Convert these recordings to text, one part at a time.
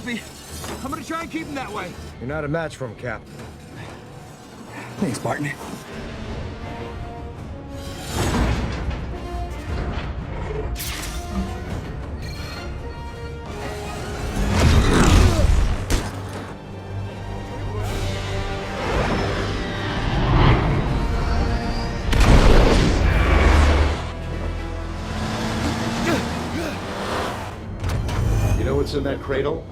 comfy. I'm gonna try and keep him that way. You're not a match for him, Cap. Thanks, Barton. You know what's in that cradle?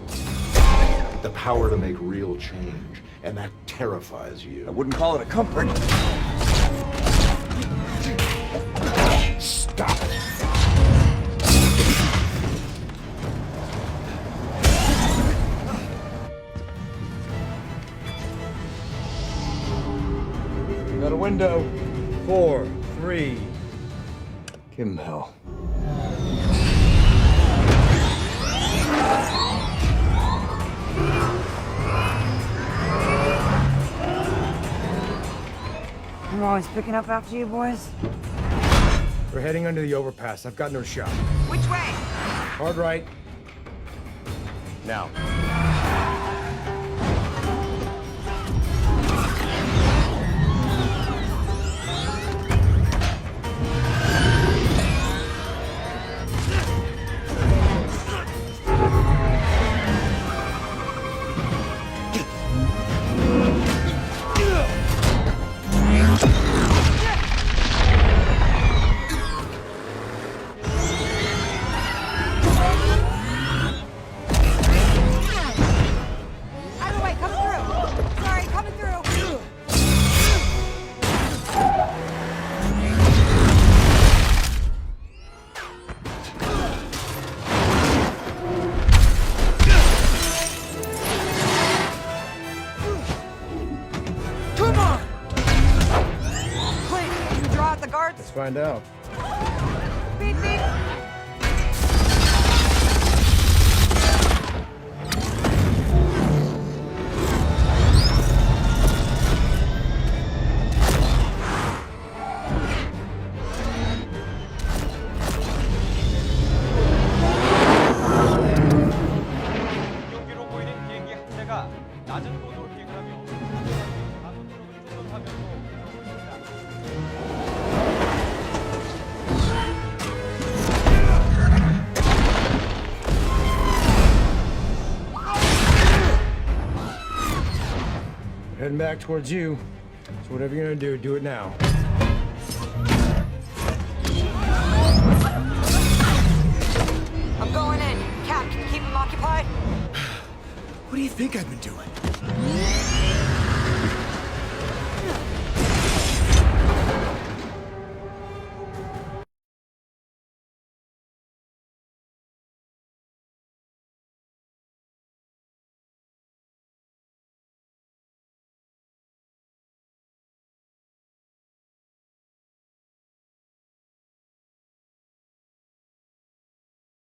The power to make real change, and that terrifies I you. wouldn't call it a comfort. Stop it! Got a window. 4, 3. Give him hell. I'm always picking up after you boys. We're heading under the overpass. I've got no shot. Which way? Hard right. Now. Out of the way, coming through. Sorry, coming through. Come on! Clint, can you draw out the guards? Let's find out. Beep, beep. 경기로 보이는 비행기 한 대가 낮은 고도로 비행을 하며 가속도로를 조절하면서 운영하고 있습니다. Heading back towards you. So whatever you're gonna do it now. I'm going in. Cap, can you keep him occupied? What do you think I've been doing?